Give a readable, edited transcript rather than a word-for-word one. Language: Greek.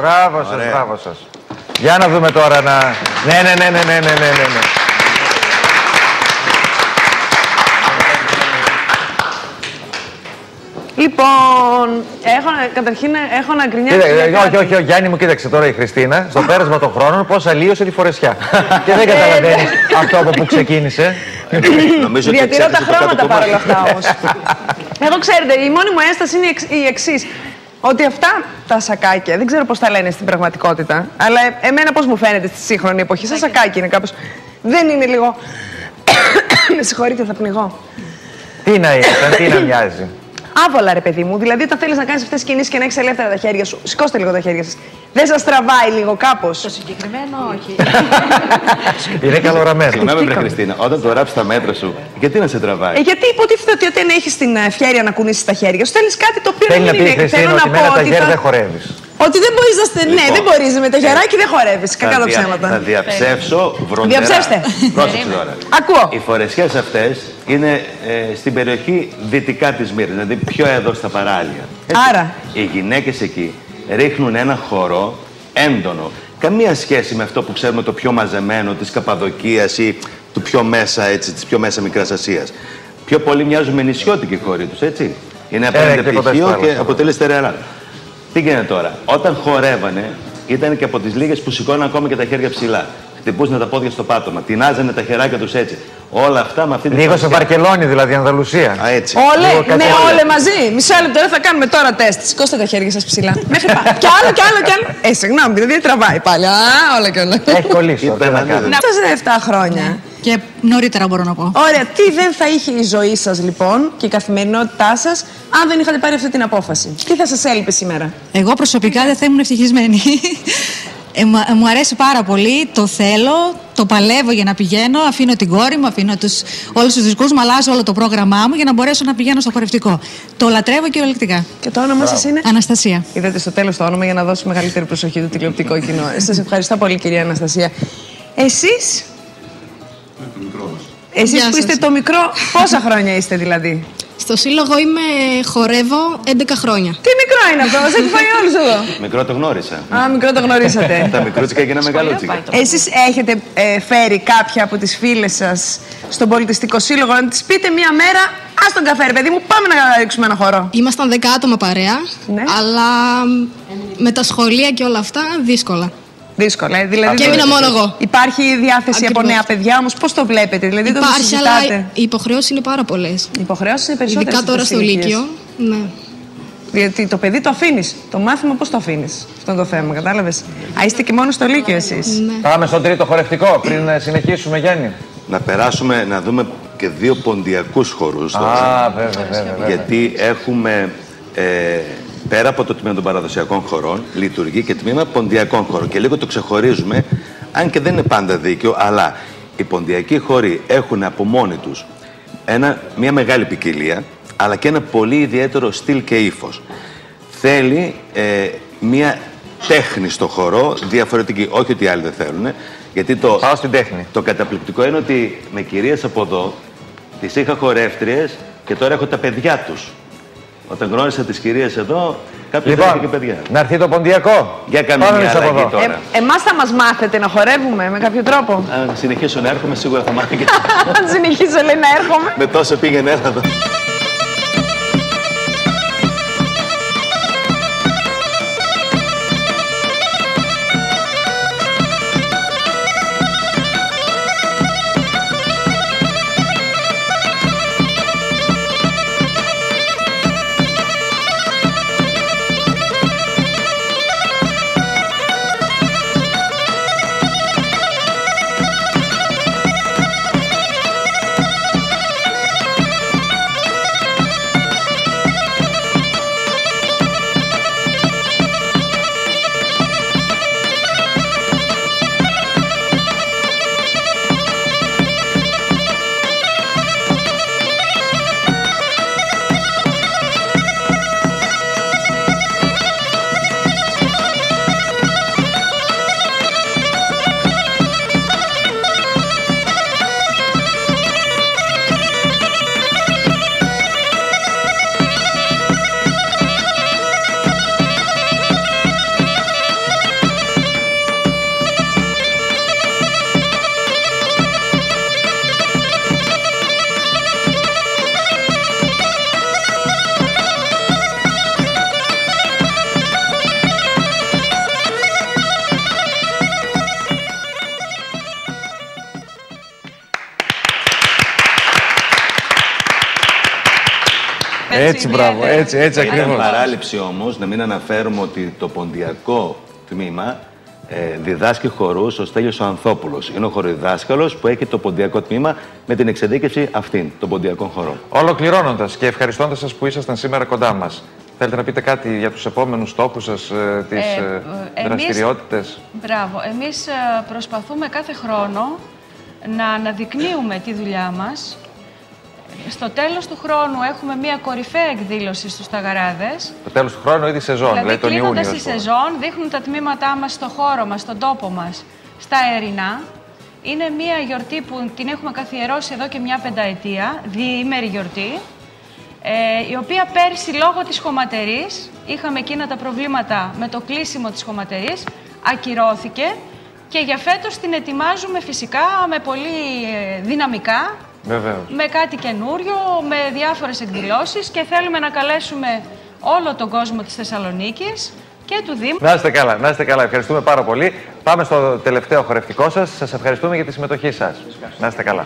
Μπράβο σας, μπράβο σας. Για να δούμε τώρα να... Ναι. Λοιπόν, καταρχήν έχω να γκρινιάξω. Όχι, Γιάννη μου, κοίταξε τώρα η Χριστίνα, στο πέρασμα των χρόνων, πώς αλλίωσε τη φορεσιά. Και δεν καταλαβαίνεις αυτό από που ξεκίνησε. Διατηρώ τα χρώματα παρόλα αυτά όμως. Εγώ ξέρετε, η μόνη μου ένσταση είναι η εξής. Ότι αυτά τα σακάκια, δεν ξέρω πώς τα λένε στην πραγματικότητα, αλλά εμένα πώς μου φαίνεται στη σύγχρονη εποχή, σαν σακάκι είναι κάπως. Δεν είναι λίγο... Με συγχωρείτε, θα πνιγώ. Τι να είναι, τι να μοιάζει. Άβολα, ρε παιδί μου. Δηλαδή, όταν θέλεις να κάνεις αυτές τις κινήσεις και να έχεις ελεύθερα τα χέρια σου, σηκώστε λίγο τα χέρια σας. Δεν σας τραβάει λίγο κάπως? Το συγκεκριμένο, όχι. Είναι καλοραμμένο. Συγγνώμη, βρε Χριστίνα, όταν το ράψεις τα μέτρα σου, γιατί να σε τραβάει? Γιατί υποτίθεται ότι όταν έχεις την ευχέρεια να κουνήσεις τα χέρια σου, θέλεις κάτι το οποίο Θέλει δεν να πει η είναι. Χριστίνα ότι με ένα ταγέρ δεν χορεύεις. Ότι δεν μπορείς να ναι, δεν μπορείς με το γεράκι, δεν χορεύεις. Κακά τα ψέματα. Θα διαψεύσω βροντερά. Διαψεύστε. Πρόσεξε τώρα. Ακούω. Οι φορεσιές αυτές είναι στην περιοχή δυτικά της Μύρνης, δηλαδή πιο εδώ στα παράλια. Άρα. Οι γυναίκες εκεί ρίχνουν ένα χορό έντονο. Καμία σχέση με αυτό που ξέρουμε το πιο μαζεμένο της Καπαδοκίας ή του πιο μέσα, έτσι, της πιο μέσα Μικράς Ασίας. Πιο πολύ μοιάζουν με νησιώτικοι χώροι τους, έτσι. Είναι απέναντι πτυχίο και αποτελεί στερεά. Τι γίνεται τώρα? Όταν χορεύανε, ήταν και από τις λίγες που σηκώναν ακόμα και τα χέρια ψηλά. Χτυπούσαν τα πόδια στο πάτωμα, τεινάζανε τα χεράκια τους έτσι. Όλα αυτά με αυτή την. Λίγο σε Βαρκελόνη, δηλαδή, Ανδαλουσία. Α, έτσι. Όλε, ναι, όλε μαζί. Μισό λεπτό, θα κάνουμε τώρα τεστ. Σηκώστε τα χέρια σας ψηλά. Μέχρι πάνω. Κι άλλο. Συγγνώμη, δηλαδή τραβάει πάλι. Όλα και όλα. Έχει κολλήσει. Να φτάσετε 7 χρόνια. Και νωρίτερα μπορώ να πω. Ωραία, τι δεν θα είχε η ζωή σας λοιπόν και η καθημερινότητά σας αν δεν είχατε πάρει αυτή την απόφαση? Τι θα σας έλειπε σήμερα? Εγώ προσωπικά δεν θα ήμουν ευτυχισμένη. Μου αρέσει πάρα πολύ, το θέλω, το παλεύω για να πηγαίνω, αφήνω την κόρη μου, αφήνω όλους τους δικούς μου, αλλάζω όλο το πρόγραμμά μου για να μπορέσω να πηγαίνω στο χορευτικό. Το λατρεύω κυριολεκτικά. Και το όνομα σας είναι? Αναστασία. Είδατε στο τέλος το όνομα για να δώσει μεγαλύτερη προσοχή του τηλεοπτικό κοινό. Σας ευχαριστώ πολύ, κυρία Αναστασία. Εσείς? Εσείς που είστε το μικρό, πόσα χρόνια είστε δηλαδή? Στο σύλλογο χορεύω 11 χρόνια. Τι μικρό είναι αυτό, μας έχει φάει όλους εδώ. Μικρό το γνώρισα. Α, μικρό το γνωρίσατε. Τα μικρούτσικα και ένα μεγαλούτσικα. Εσείς έχετε φέρει κάποια από τις φίλες σας στον πολιτιστικό σύλλογο να τις πείτε μία μέρα, ας τον καφέ, ρε παιδί μου, πάμε να ρίξουμε ένα χορό? Ήμασταν 10 άτομα παρέα, ναι. Αλλά με τα σχολεία και όλα αυτά δύσκολα. Δύσκολα, δηλαδή. Και έμεινα μόνο εγώ. Υπάρχει διάθεση από νέα παιδιά όμως, πώς το βλέπετε? Δηλαδή, υπάρχει, αλλά οι υποχρεώσεις είναι πάρα πολλές. Οι υποχρεώσεις είναι περισσότερες. Ειδικά τώρα στο Λύκειο. Ναι. Γιατί το παιδί το αφήνεις. Το μάθημα πώς το αφήνεις? Αυτό είναι το θέμα, κατάλαβες. Α, είστε και μόνο στο Λύκειο εσείς. Ναι. Πάμε στο τρίτο χορευτικό πριν συνεχίσουμε, Γιάννη. Να περάσουμε να δούμε και 2 ποντιακούς χορούς. Βέβαια. Γιατί έχουμε. Πέρα από το τμήμα των παραδοσιακών χορών, λειτουργεί και τμήμα ποντιακών χορών. Και λίγο το ξεχωρίζουμε, αν και δεν είναι πάντα δίκαιο, αλλά οι ποντιακοί χοροί έχουν από μόνοι τους μια μεγάλη ποικιλία, αλλά και ένα πολύ ιδιαίτερο στυλ και ύφος. Θέλει μια τέχνη στο χορό διαφορετική. Όχι ότι οι άλλοι δεν θέλουν. Γιατί πάω στην τέχνη. Το καταπληκτικό είναι ότι με κυρίες από εδώ τις είχα χορεύτριες και τώρα έχω τα παιδιά τους. Όταν γνώρισα τις κυρίες εδώ, κάποιος δεν είχε και παιδιά. Να έρθει το ποντιακό. Για κάνουμε μια αλλαγή τώρα. Εμάς θα μας μάθετε να χορεύουμε με κάποιο τρόπο? Αν συνεχίσω να έρχομαι, σίγουρα θα μάθω και Αν συνεχίσω, λέει, να έρχομαι. με τόσο πήγαινε έλα. Έτσι, μπράβο, έτσι ακριβώς. Είναι παράληψη όμως να μην αναφέρουμε ότι το ποντιακό τμήμα διδάσκει χορούς ο Στέλιος ο Ανθόπουλος. Είναι ο χοροδιδάσκαλος που έχει το ποντιακό τμήμα με την εξειδίκευση αυτήν, των ποντιακών χορών. Ολοκληρώνοντας και ευχαριστώντας σας που ήσασταν σήμερα κοντά μας, θέλετε να πείτε κάτι για τους επόμενους στόχους σας, τις δραστηριότητες? Μπράβο. Εμείς προσπαθούμε κάθε χρόνο να αναδεικνύουμε τη δουλειά μας. Στο τέλος του χρόνου έχουμε μια κορυφαία εκδήλωση στους Ταγαράδες. Το τέλος του χρόνου ή τη σεζόν, δηλαδή τον Ιούνιο. κλείνοντας τη σεζόν, δείχνουν τα τμήματά μας στο χώρο μας, στον τόπο μας, στα Ερεινά. Είναι μια γιορτή που την έχουμε καθιερώσει εδώ και μια πενταετία, διήμερη γιορτή, η οποία πέρσι λόγω της χωματερής, είχαμε εκείνα τα προβλήματα με το κλείσιμο της χωματερής, ακυρώθηκε και για φέτος την ετοιμάζουμε φυσικά με πολύ δυναμικά. Βεβαίως. Με κάτι καινούριο, με διάφορες εκδηλώσεις και θέλουμε να καλέσουμε όλο τον κόσμο της Θεσσαλονίκης και του Δήμου. Να είστε καλά, να είστε καλά. Ευχαριστούμε πάρα πολύ. Πάμε στο τελευταίο χορευτικό σας. Σας ευχαριστούμε για τη συμμετοχή σας. Να είστε καλά.